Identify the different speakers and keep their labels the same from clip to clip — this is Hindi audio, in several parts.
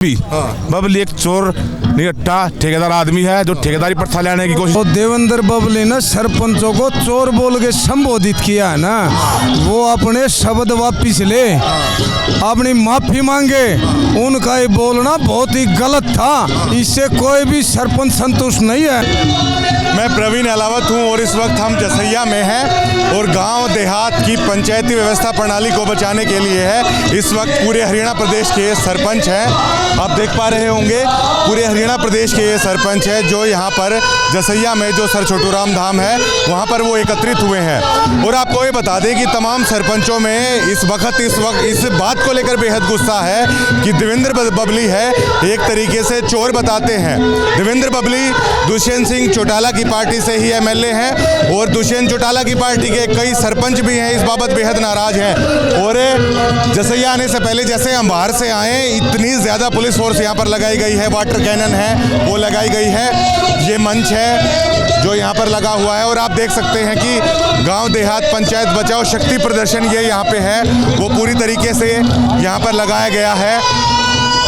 Speaker 1: बबली एक चोर निकट्टा ठेकेदार आदमी है जो ठेकेदारी प्रथा लेने की कोशिश।
Speaker 2: तो देवेंद्र बबली ने सरपंचों को चोर बोल के संबोधित किया है ना, वो अपने शब्द वापिस ले, अपनी माफी मांगे। उनका ये बोलना बहुत ही गलत था, इससे कोई भी सरपंच संतुष्ट नहीं है।
Speaker 3: मैं प्रवीण अलावत हूं और इस वक्त हम जसैया में हैं और गांव देहात की पंचायती व्यवस्था प्रणाली को बचाने के लिए है। इस वक्त पूरे हरियाणा प्रदेश के सरपंच हैं, आप देख पा रहे होंगे पूरे हरियाणा प्रदेश के ये सरपंच है जो यहाँ पर जसैया में जो सर छोटू राम धाम है वहाँ पर वो एकत्रित हुए हैं। और आपको ये बता दें कि तमाम सरपंचों में इस वक्त इस बात को लेकर बेहद गुस्सा है कि देवेंद्र बबली है एक तरीके से चोर बताते हैं। देवेंद्र बबली दुष्यंत सिंह चौटाला की पार्टी से ही एमएलए हैं और दुष्यंत चौटाला की पार्टी के कई सरपंच भी हैं, इस बाबत बेहद नाराज हैं। और जसैया आने से पहले जैसे हम बाहर से आए इतनी ज़्यादा पुलिस फोर्स यहाँ पर लगाई गई है, वाटर कैनन है वो लगाई गई है, ये मंच है जो यहाँ पर लगा हुआ है। और आप देख सकते हैं कि गांव देहात पंचायत बचाओ शक्ति प्रदर्शन ये यहाँ पे है वो पूरी तरीके से यहाँ पर लगाया गया है।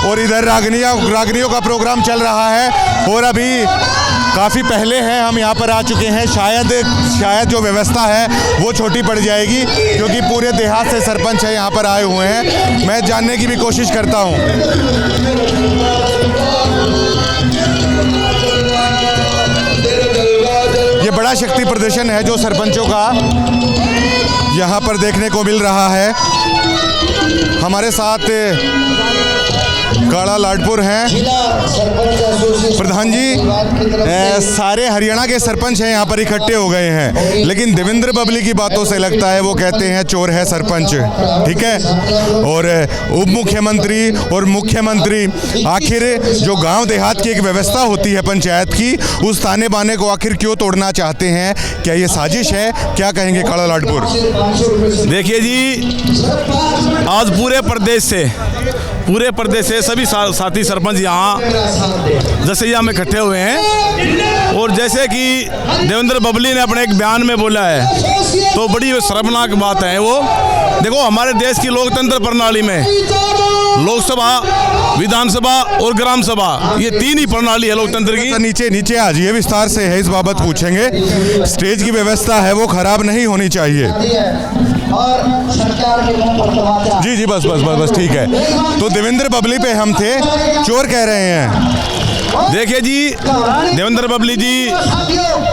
Speaker 3: और इधर रागनियों का प्रोग्राम चल रहा है और अभी काफ़ी पहले हैं हम यहाँ पर आ चुके हैं। शायद जो व्यवस्था है वो छोटी पड़ जाएगी क्योंकि पूरे देहात से सरपंच है यहाँ पर आए हुए हैं। मैं जानने की भी कोशिश करता हूँ। ये बड़ा शक्ति प्रदर्शन है जो सरपंचों का यहाँ पर देखने को मिल रहा है। हमारे साथ काड़ा लाडपुर हैं प्रधान जी, सारे हरियाणा के सरपंच हैं यहाँ पर इकट्ठे हो गए हैं, लेकिन देवेंद्र बबली की बातों से लगता है वो कहते हैं चोर है सरपंच, ठीक है। और उप मुख्यमंत्री और मुख्यमंत्री आखिर जो गांव देहात की एक व्यवस्था होती है पंचायत की, उस ताने बाने को आखिर क्यों तोड़ना चाहते हैं? क्या ये साजिश है? क्या कहेंगे काड़ा लाडपुर?
Speaker 1: देखिए जी, आज पूरे प्रदेश से सभी साथी सरपंच यहाँ जसैया में इकट्ठे हुए हैं। और जैसे कि देवेंद्र बबली ने अपने एक बयान में बोला है तो बड़ी शर्मनाक बात है। वो देखो, हमारे देश की लोकतंत्र प्रणाली में लोकसभा, विधानसभा और ग्राम सभा ये तीन ही प्रणाली है लोकतंत्र की।
Speaker 3: नीचे आ जाइए, विस्तार से है इस बाबत पूछेंगे। स्टेज की व्यवस्था है वो खराब नहीं होनी चाहिए। जी बस ठीक है। तो देवेंद्र बबली पे हम थे, चोर कह रहे हैं।
Speaker 1: देखिए जी, देवेंद्र बबली जी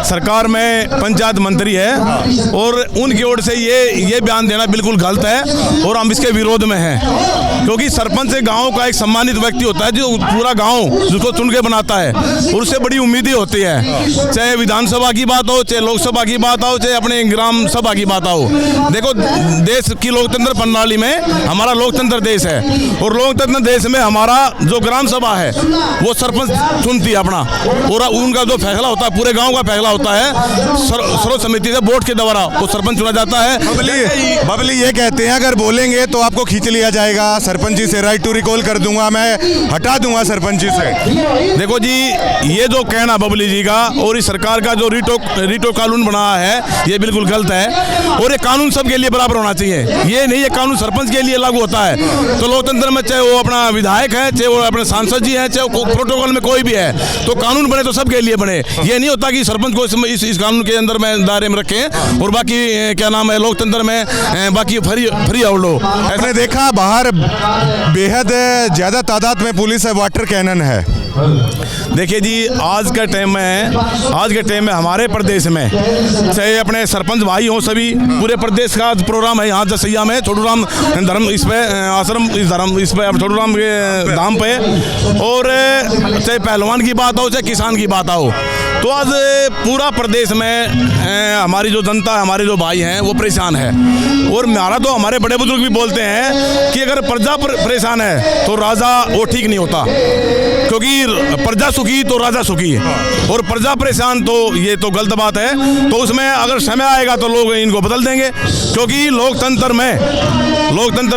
Speaker 1: सरकार में पंचायत मंत्री है और उनकी ओर से ये बयान देना बिल्कुल गलत है और हम इसके विरोध में हैं। क्योंकि सरपंच गांव का एक सम्मानित व्यक्ति होता है जो पूरा गांव जिसको चुन के बनाता है और उससे बड़ी उम्मीदें होती है, चाहे विधानसभा की बात हो, चाहे लोकसभा की बात हो, चाहे अपने ग्राम सभा की बात हो। देखो, देश की लोकतंत्र प्रणाली में हमारा लोकतंत्र देश है और लोकतंत्र देश में हमारा जो ग्राम सभा है वो सरपंच चुनती है अपना, और उनका जो फैसला होता है पूरे गांव का फैसला होता है सर्व समिति से वोट के द्वारा वो सरपंच चुना जाता है।
Speaker 3: बबली ये कहते हैं अगर बोलेंगे तो आपको खींच लिया जाएगा, सरपंची से राइट टू रिकॉल कर दूंगा, मैं हटा दूंगा सरपंची से।
Speaker 1: देखो जी, ये जो कहना बबली जी का और इस सरकार का जो रीटो कानून बना है ये बिल्कुल गलत है और ये कानून सबके लिए बराबर होना चाहिए। ये नहीं, ये कानून सरपंच के लिए लागू होता है। तो लोकतंत्र में चाहे वो अपना विधायक है, चाहे वो अपने सांसद जी हैं, चाहे प्रोटोकॉल में कोई भी है, तो कानून बने तो सबके लिए बने। ये नहीं होता कि सरपंच को इस कानून के अंदर में दायरे में रखें और बाकी क्या नाम है लोकतंत्र में बाकी फ्री आउट लो।
Speaker 3: आपने देखा बाहर बेहद ज्यादा तादाद में पुलिस है, वाटर कैनन है।
Speaker 1: देखिए जी, आज के टाइम में हमारे प्रदेश में चाहे अपने सरपंच भाई हों, सभी पूरे प्रदेश का प्रोग्राम है यहाँ जसैया में छोटू राम धर्म इस पे आश्रम इस पे छोटू राम के धाम पे, और चाहे पहलवान की बात हो चाहे किसान की बात हो, तो आज पूरा प्रदेश में हमारी जो जनता, हमारे जो भाई हैं वो परेशान है। और हमारे बड़े बुजुर्ग भी बोलते हैं कि अगर प्रजा परेशान है तो राजा वो ठीक नहीं होता, क्योंकि प्रजा सुखी तो राजा सुखी है और प्रजा परेशान तो ये तो गलत बात है। तो उसमें अगर समय आएगा तो लोग इनको बदल देंगे, क्योंकि लोकतंत्र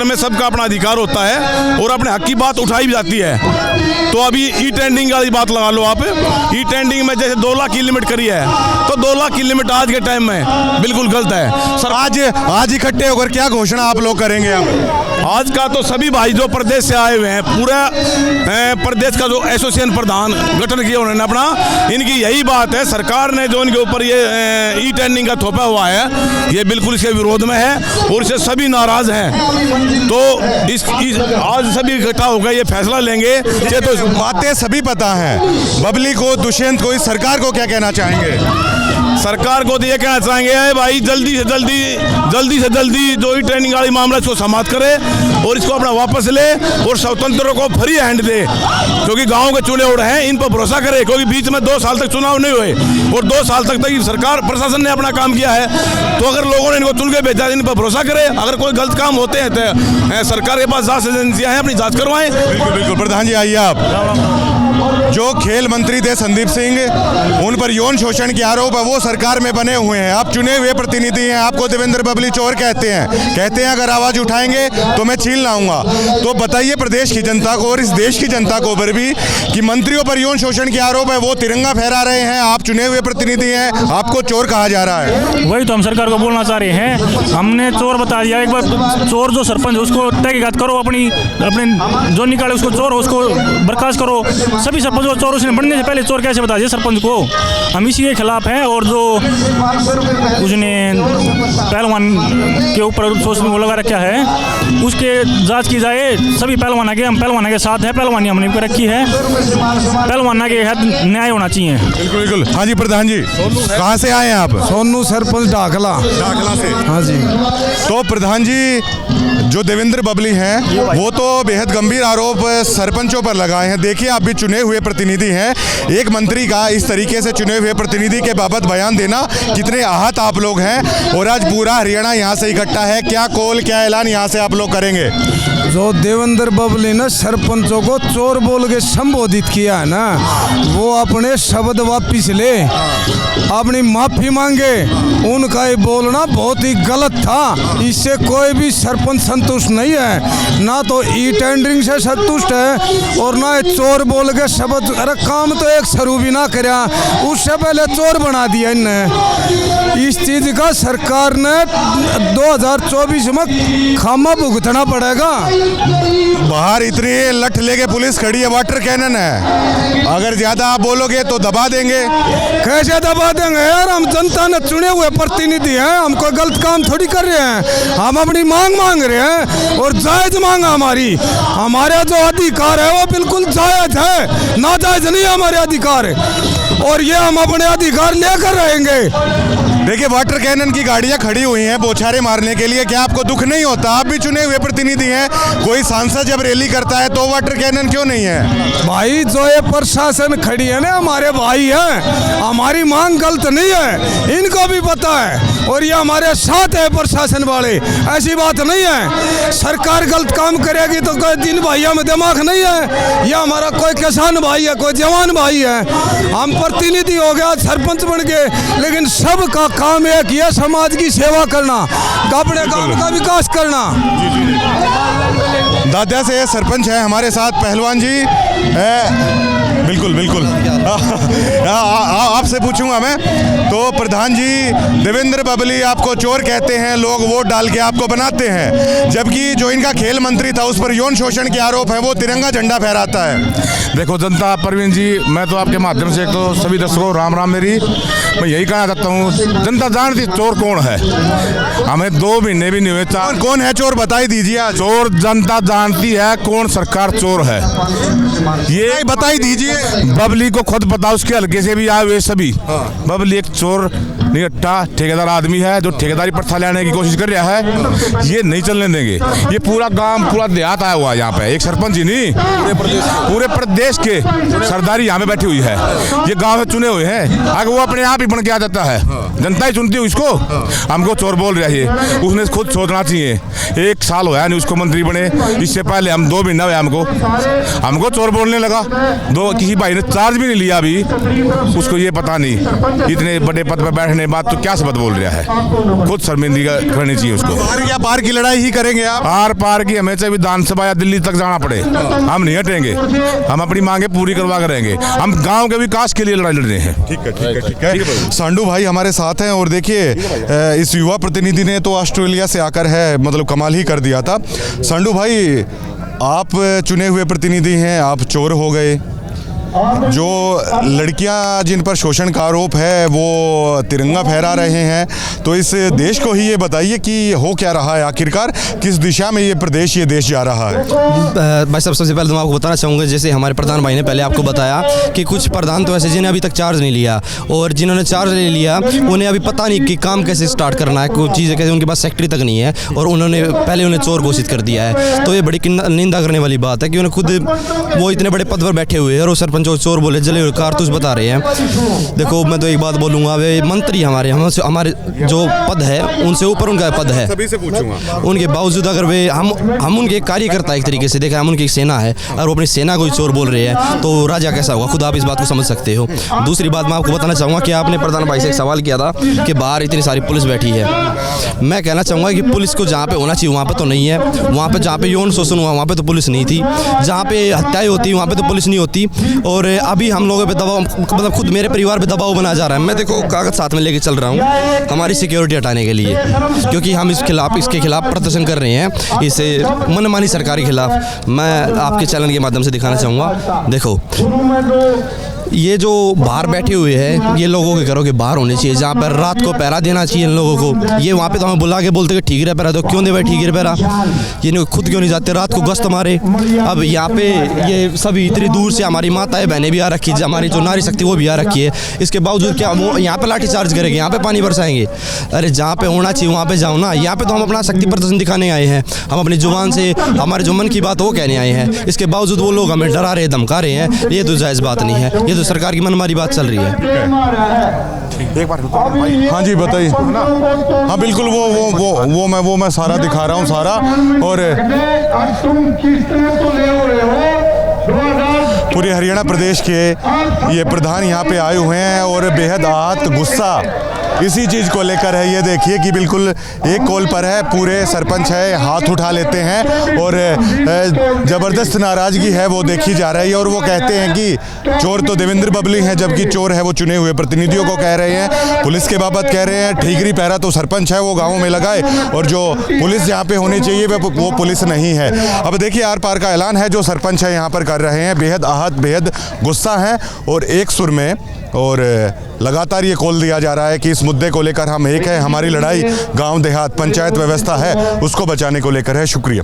Speaker 1: में सबका अपना अधिकार होता है और अपने हक की बात उठाई भी जाती है। तो अभी ई टेंडिंग वाली बात लगा लो आप, ई टेंडिंग में जैसे 2 लाख की लिमिट करी है, तो 2 लाख की लिमिट आज के टाइम में बिल्कुल गलत है।
Speaker 3: सर आज इकट्ठे होकर क्या घोषणा आप लोग करेंगे?
Speaker 1: आज का तो सभी भाई जो प्रदेश से आए हुए हैं, पूरा प्रदेश का जो एसोसिएशन प्रधान गठन किया उन्होंने अपना, इनकी यही बात है, सरकार ने जो इनके ऊपर ये ई टेंडरिंग का थोपा हुआ है, ये बिल्कुल इसके विरोध में है और इससे सभी नाराज हैं। तो आज सभी इकट्ठा होकर ये फैसला लेंगे। ये तो
Speaker 3: बातें सभी पता हैं, बबली को, दुष्यंत को, इस सरकार को क्या कहना चाहेंगे?
Speaker 1: सरकार को तो ये कहना चाहेंगे भाई जल्दी से जल्दी जो ही ट्रेनिंग वाली मामला इसको समाप्त करे और इसको अपना वापस ले और स्वतंत्र को फ्री हैंड दे, क्योंकि गांव के चुने उड़ हैं, इन पर भरोसा करे, क्योंकि बीच में 2 साल तक चुनाव नहीं हुए और 2 साल तक सरकार प्रशासन ने अपना काम किया है। तो अगर लोगों ने इनको चुन के भेजा, इन पर भरोसा करे, अगर कोई गलत काम होते हैं तो सरकार के पास जांच एजेंसियां हैं, अपनी जांच करवाएं।
Speaker 3: बिल्कुल प्रधान जी आइए आप। जो खेल मंत्री थे संदीप सिंह, उन पर यौन शोषण के आरोप है, वो सरकार में बने हुए हैं, आप चुने हुए प्रतिनिधि हैं, आपको देवेंद्र बबली चोर कहते हैं अगर आवाज उठाएंगे तो मैं छीन लाऊंगा। तो बताइए प्रदेश की जनता को और इस देश की जनता को पर भी कि मंत्रियों पर यौन शोषण के आरोप है, वो तिरंगा फहरा रहे हैं, आप चुने हुए प्रतिनिधि हैं, आपको चोर कहा जा रहा है।
Speaker 4: वही तो हम सरकार को बोलना चाह रहे हैं, हमने चोर बता दिया, एक बार चोर जो सरपंच उसको तहकीकात करो, अपने जो निकाले उसको चोर उसको बर्खास्त करो। सभी सरपंच को चोर, उसने बनने से पहले चोर कैसे बता दिया सरपंच को? हम इसी के खिलाफ हैं। और जो उसने पहलवान के ऊपर सोच में लगा रखा है, उसके जांच की जाए। सभी पहलवान के, हम पहलवान के साथ है, पहलवानी हमने भी रखी है, पहलवान के हद न्याय होना चाहिए।
Speaker 3: बिल्कुल। हाँ जी प्रधान जी, कहाँ से आए हैं आप?
Speaker 2: सोनू सरपंच ढाकला
Speaker 3: से।
Speaker 2: हाँ जी।
Speaker 3: तो प्रधान जी, जो देवेंद्र बबली हैं वो तो बेहद गंभीर आरोप सरपंचों पर लगाए हैं। देखिए आप भी चुने हुए प्रतिनिधि हैं, एक मंत्री का इस तरीके से चुने हुए प्रतिनिधि के बाबत बयान देना, कितने आहत आप लोग हैं और आज पूरा हरियाणा यहाँ से इकट्ठा है, क्या कॉल क्या ऐलान यहाँ से आप लोग करेंगे?
Speaker 2: जो देवेंद्र बबली ने सरपंचों को चोर बोल के संबोधित किया है ना, वो अपने शब्द वापिस ले, अपनी माफी मांगे। उनका ये बोलना बहुत ही गलत था, इससे कोई भी सरपंच संतुष्ट नहीं है, ना तो ई टेंडरिंग से संतुष्ट है और ना ये चोर बोल के शब्द। अरे काम तो एक सरू भी ना कराया, उससे पहले चोर बना दिया इनने। इस चीज का सरकार ने 2024 में खामा भुगतना पड़ेगा।
Speaker 3: बाहर इतनी लठ लेके पुलिस खड़ी है, वाटर कैनन है, अगर ज्यादा आप बोलोगे तो दबा देंगे।
Speaker 2: कैसे दबा देंगे यार, हम जनता ने चुने हुए प्रतिनिधि हैं, हम कोई गलत काम थोड़ी कर रहे हैं, हम अपनी मांग रहे हैं और जायज मांग हमारी। हमारे जो अधिकार है वो बिल्कुल जायज है, नाजायज नहीं हमारे अधिकार, और ये हम अपने अधिकार लेकर रहेंगे।
Speaker 3: देखिए वाटर कैनन की गाड़ियां खड़ी हुई हैं बौछारें मारने के लिए, क्या आपको दुख नहीं होता? आप भी चुने हुए प्रतिनिधि हैं, कोई सांसद जब रैली करता है तो वाटर कैनन क्यों नहीं है?
Speaker 2: भाई जो ये प्रशासन खड़ी है ना, हमारे भाई हैं, हमारी मांग गलत नहीं है, इनको भी पता है और ये हमारे साथ है प्रशासन वाले, ऐसी बात नहीं है। सरकार गलत काम करेगी तो कोई जिन भाइयों में दिमाग नहीं है, ये हमारा कोई किसान भाई है, कोई जवान भाई है, हम प्रतिनिधि हो गया, सरपंच बन गए, लेकिन सबका काम एक ये समाज की सेवा करना, अपने गांव का विकास करना।
Speaker 3: दादा से सरपंच है हमारे साथ, पहलवान जी है। बिल्कुल आपसे पूछूंगा मैं, तो प्रधान जी देवेंद्र बबली आपको चोर कहते हैं, लोग वोट डाल के आपको बनाते हैं, जबकि जो इनका खेल मंत्री था उस पर यौन शोषण के आरोप है, वो तिरंगा झंडा फहराता है।
Speaker 1: देखो जनता, परवीन जी, मैं तो आपके माध्यम से तो सभी दर्शकों राम मेरी, मैं यही कहना चाहता हूँ, जनता जानती चोर कौन है, हमें 2 महीने भी नहीं हुए।
Speaker 3: कौन है चोर, बताई दीजिए आज।
Speaker 1: चोर जनता जानती है कौन सरकार चोर है, ये
Speaker 3: बताई दीजिए।
Speaker 1: बबली को खुद पता, उसके हल्के से भी आए हुए सभी। बबली एक चोर निकट्टा ठेकेदार आदमी है, जो ठेकेदारी प्रथा लेने की कोशिश कर रहा है, ये नहीं चलने देंगे। ये पूरा गांव, पूरा देहात आया हुआ है यहाँ पे, एक सरपंच ही नहीं, पूरे प्रदेश के सरदारी यहाँ पे बैठी हुई है, ये गाँव से चुने हुए हैं, आगे वो अपने आप ही बन के आ जाता है, जनता ही चुनती है उसको। हमको चोर बोल रहा है, उसने खुद सोचना चाहिए, 1 साल हुआ नहीं उसको मंत्री बने, इससे पहले हम 2 महीना हुआ हमको चोर बोलने लगा। किसी भाई ने चार्ज भी नहीं लिया अभी, उसको ये पता नहीं इतने बड़े पद पर बैठने करने के बाद तो क्या शब्द बोल रहा है, खुद शर्मिंदगी करनी चाहिए उसको।
Speaker 3: पार की लड़ाई ही करेंगे आप?
Speaker 1: आर पार की हमें चाहे विधानसभा या दिल्ली तक जाना पड़े, हम नहीं हटेंगे। हम अपनी मांगे पूरी करवा करेंगे। हम गांव के विकास के लिए लड़ाई लड़ रहे हैं।
Speaker 3: ठीक है, ठीक है, ठीक है। सांडू भाई हमारे साथ हैं और देखिए इस युवा प्रतिनिधि ने तो ऑस्ट्रेलिया से आकर है मतलब कमाल ही कर दिया था। सांडू भाई, आप चुने हुए प्रतिनिधि हैं, आप चोर हो गए। जो लड़कियां जिन पर शोषण का आरोप है वो तिरंगा फहरा रहे हैं, तो इस देश को ही ये बताइए कि हो क्या रहा है, आखिरकार किस दिशा में ये प्रदेश, ये देश जा रहा है?
Speaker 5: भाई साहब, सबसे पहले तो मैं आपको बताना चाहूँगा, जैसे हमारे प्रधान भाई ने पहले आपको बताया कि कुछ प्रधान तो ऐसे जिन्हें अभी तक चार्ज नहीं लिया, और जिन्होंने चार्ज ले लिया उन्हें अभी पता नहीं कि काम कैसे स्टार्ट करना है, कुछ चीज़ें कैसे, उनके पास सेक्रेटरी तक नहीं है और उन्होंने पहले उन्हें चोर घोषित कर दिया है। तो ये बड़ी निंदा करने वाली बात है कि उन्हें खुद वो इतने बड़े पद पर बैठे हुए हैं और वो सरपंच चोर बोले, जले हुए कारतूस बता रहे हैं। देखो, मैं तो एक बात बोलूँगा, वे मंत्री हमारे जो पद है उनसे ऊपर उनका पद है।
Speaker 3: सभी से पूछूंगा,
Speaker 5: उनके बावजूद अगर वे हम उनके कार्यकर्ता एक तरीके से देखा, हम उनकी सेना है और वो अपनी सेना को चोर बोल रहे हैं, तो राजा कैसा होगा, खुद आप इस बात को समझ सकते हो। दूसरी बात मैं आपको बताना चाहूँगा कि आपने प्रधान भाई से एक सवाल किया था कि बाहर इतनी सारी पुलिस बैठी है। मैं कहना चाहूँगा कि पुलिस को जहाँ पे होना चाहिए वहाँ पे तो नहीं है, वहाँ पे जहाँ पे यौन शोषण हुआ वहाँ पे तो पुलिस नहीं थी, जहाँ पे हत्याएं होती वहाँ पे तो पुलिस नहीं होती। और अभी हम लोगों पे दबाव, मतलब खुद मेरे परिवार पे दबाव बनाया जा रहा है। मैं देखो कागज साथ में लेके चल रहा हूँ हमारी सिक्योरिटी हटाने के लिए, क्योंकि हम इसके खिलाफ प्रदर्शन कर रहे हैं, इस मनमानी सरकार के खिलाफ। मैं आपके चैनल के माध्यम से दिखाना चाहूँगा, देखो ये जो बाहर बैठे हुए हैं ये लोगों के घरों के बाहर होने चाहिए, जहाँ पर रात को पहरा देना चाहिए इन लोगों को। ये वहाँ पे तो हमें बुला के बोलते कि ठीक है पहरा, तो क्यों दे भाई ठीक है पहरा, ये खुद क्यों नहीं जाते रात को गश्त मारे। अब यहाँ पे ये सभी इतनी दूर से हमारी माताएं बहनें भी आ रखी है, हमारी जो नारी शक्ति वो भी आ रखी है, इसके बावजूद क्या वो यहाँ पे लाठी चार्ज करेंगे, यहाँ पे पानी बरसाएंगे? अरे जहाँ पे होना चाहिए वहाँ पे जाओ ना। यहाँ पे तो हम अपना शक्ति प्रदर्शन दिखाने आए हैं, हम अपनी जुबान से हमारे जो मन की बात वो कहने आए हैं, इसके बावजूद वो लोग हमें डरा रहे हैं, धमका रहे हैं। ये तो जायज़ बात नहीं है, ये तो सरकार की मनमानी बात चल रही है।
Speaker 1: एक बार
Speaker 3: हाँ जी बताइए। हाँ बिल्कुल, वो मैं सारा दिखा रहा हूँ सारा। और पूरे हरियाणा प्रदेश के ये प्रधान यहाँ पे आए हुए हैं और बेहद आहत, गुस्सा इसी चीज़ को लेकर है। ये देखिए कि बिल्कुल एक कॉल पर है, पूरे सरपंच है हाथ उठा लेते हैं और ज़बरदस्त नाराज़गी है वो देखी जा रही है। और वो कहते हैं कि चोर तो देवेंद्र बबली हैं, जबकि चोर है वो चुने हुए प्रतिनिधियों को कह रहे हैं। पुलिस के बाबत कह रहे हैं ठीकरी पहरा तो सरपंच है वो गाँव में लगाए, और जो पुलिस यहाँ पे होनी चाहिए वो पुलिस नहीं है। अब देखिए आर पार का ऐलान है जो सरपंच है यहाँ पर कर रहे हैं, बेहद आहत, बेहद गुस्सा है और एक सुर में, और लगातार ये कॉल दिया जा रहा है कि इस मुद्दे को लेकर हम एक है, हमारी लड़ाई गांव देहात पंचायत व्यवस्था है उसको बचाने को लेकर है। शुक्रिया।